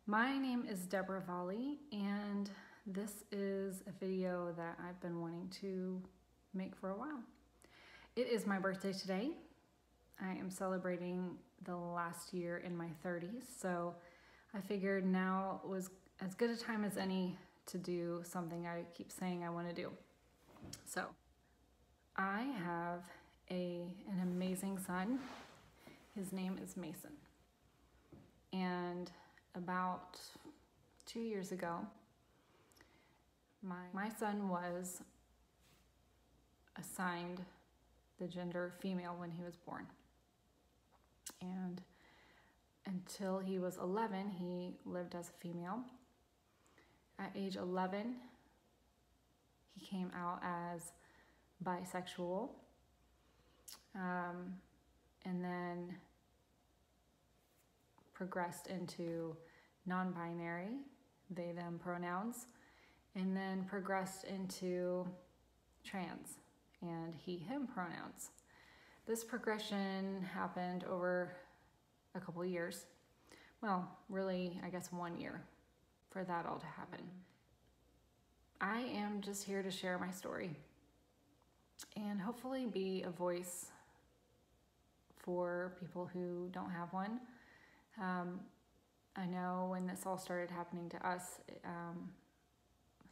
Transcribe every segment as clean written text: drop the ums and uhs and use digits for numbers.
My name is Deborah Volley, and this is a video that I've been wanting to make for a while. It is my birthday today. I am celebrating the last year in my 30s, so I figured now was as good a time as any to do something I keep saying I want to do. So, I have an amazing son. His name is Mason. And about 2 years ago, my son was assigned the gender female when he was born. And until he was 11, he lived as a female. At age 11, he came out as bisexual. And then progressed into non-binary, they, them pronouns, and then progressed into trans and he, him pronouns. This progression happened over a couple years. Well, really, I guess 1 year for that all to happen. I am just here to share my story and hopefully be a voice for people who don't have one. I know when this all started happening to us,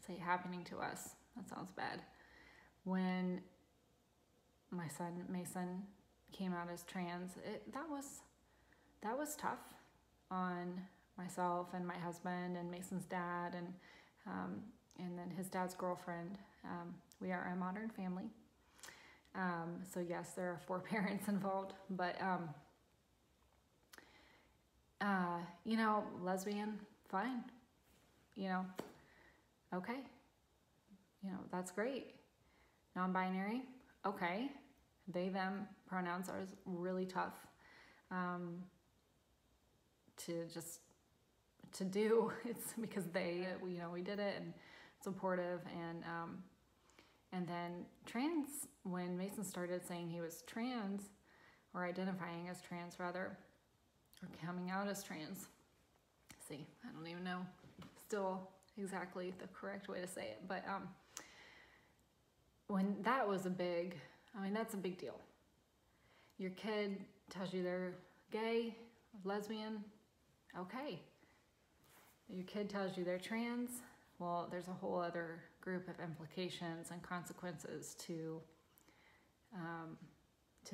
say happening to us, that sounds bad. When my son Mason came out as trans, that was tough on myself and my husband and Mason's dad and then his dad's girlfriend. We are a modern family. So yes, there are 4 parents involved, but lesbian, fine, okay, that's great. Non-binary, okay. They, them pronouns are really tough to do. It's because we did it and supportive, and then trans, when Mason started saying he was trans, or identifying as trans rather, or coming out as trans. See, I don't even know still exactly the correct way to say it, but when that was that's a big deal. Your kid tells you they're gay, lesbian, okay. Your kid tells you they're trans, well, there's a whole other group of implications and consequences to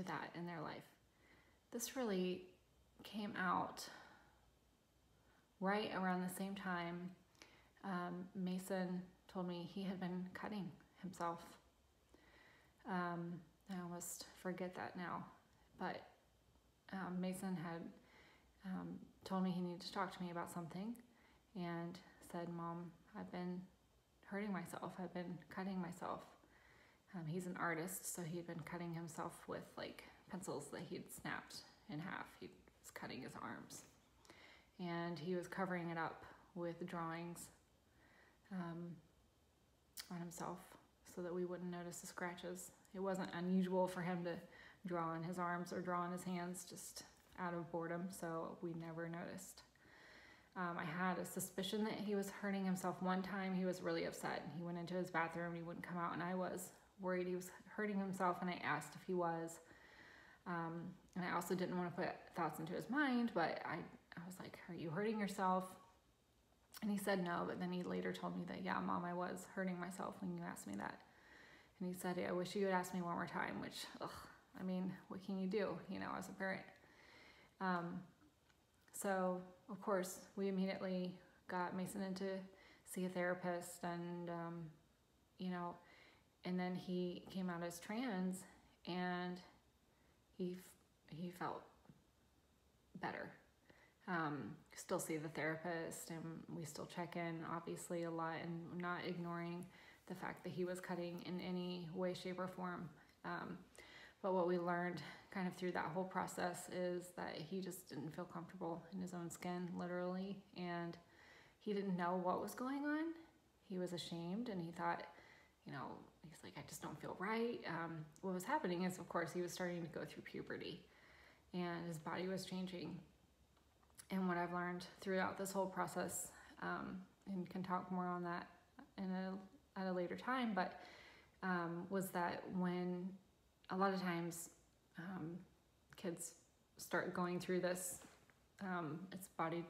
that in their life. This really came out right around the same time Mason told me he had been cutting himself. I almost forget that now, but Mason had told me he needed to talk to me about something and said, "Mom, I've been hurting myself. I've been cutting myself." He's an artist, so he'd been cutting himself with pencils that he'd snapped in half. He was cutting his arms, and he was covering it up with drawings on himself so that we wouldn't notice the scratches. It wasn't unusual for him to draw on his arms or draw on his hands just out of boredom, so we never noticed. I had a suspicion that he was hurting himself. One time he was really upset. He went into his bathroom and he wouldn't come out, and I was worried he was hurting himself, and I asked if he was. And I also didn't want to put thoughts into his mind, but I was like, "Are you hurting yourself?" And he said no, but then he later told me that, "Yeah, Mom, I was hurting myself when you asked me that." And he said, "I wish you would ask me one more time," which, what can you do, as a parent? So, of course, we immediately got Mason in to see a therapist, and, and then he came out as trans, and he felt better. Still see the therapist, and we still check in, obviously, a lot, and not ignoring the fact that he was cutting in any way, shape, or form. But what we learned kind of through that whole process is that he just didn't feel comfortable in his own skin, literally, and he didn't know what was going on. He was ashamed, and he thought, he's like, "I just don't feel right." What was happening is, of course, he was starting to go through puberty, and his body was changing. and what I've learned throughout this whole process, and can talk more on that at a later time, but was that when a lot of times kids start going through this, it's body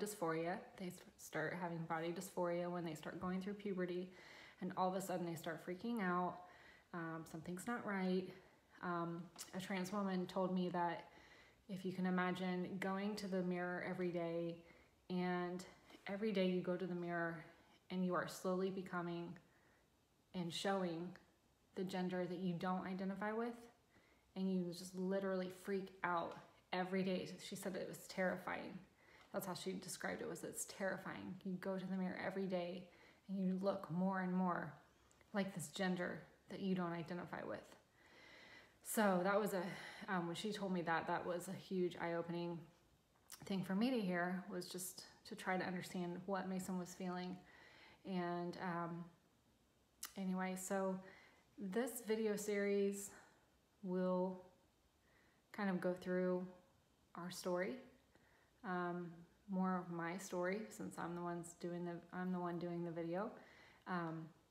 dysphoria. They start having body dysphoria when they start going through puberty, and all of a sudden they start freaking out. Something's not right. A trans woman told me that if you can imagine going to the mirror every day, and every day you go to the mirror and you are slowly becoming and showing the gender that you don't identify with, and you just literally freak out every day. She said it was terrifying. That's how she described it, was it's terrifying. You go to the mirror every day and you look more and more like this gender that you don't identify with. So that was when she told me that, that was a huge eye-opening thing for me to hear, was just to try to understand what Mason was feeling. And anyway, so this video series will kind of go through our story, more of my story, since I'm the one doing the video,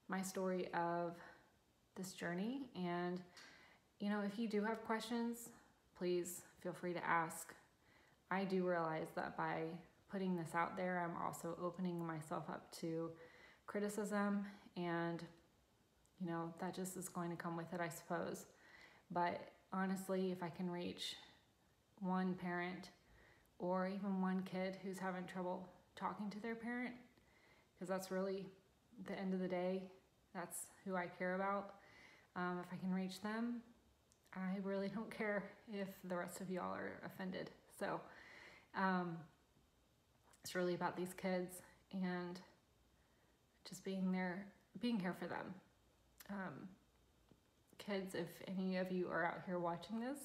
my story of this journey. And you know, if you do have questions, please feel free to ask. I do realize that by putting this out there, I'm also opening myself up to criticism, and you know, that just is going to come with it, I suppose. But honestly, if I can reach one parent or even one kid who's having trouble talking to their parent, because that's really the end of the day, that's who I care about. If I can reach them, I really don't care if the rest of y'all are offended. So it's really about these kids and just being here for them. Kids, if any of you are out here watching this,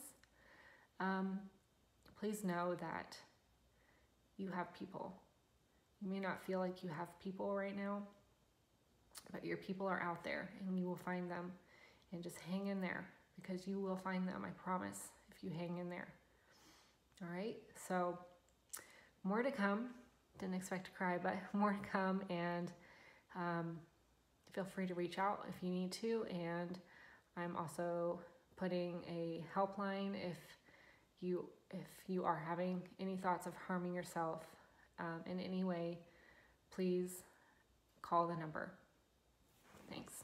please know that you have people. You may not feel like you have people right now, but your people are out there, and you will find them. And just hang in there, because you will find them, I promise, if you hang in there. All right, so more to come. Didn't expect to cry, but more to come, and feel free to reach out if you need to. And I'm also putting a helpline if you are having any thoughts of harming yourself in any way. Please call the number. Thanks.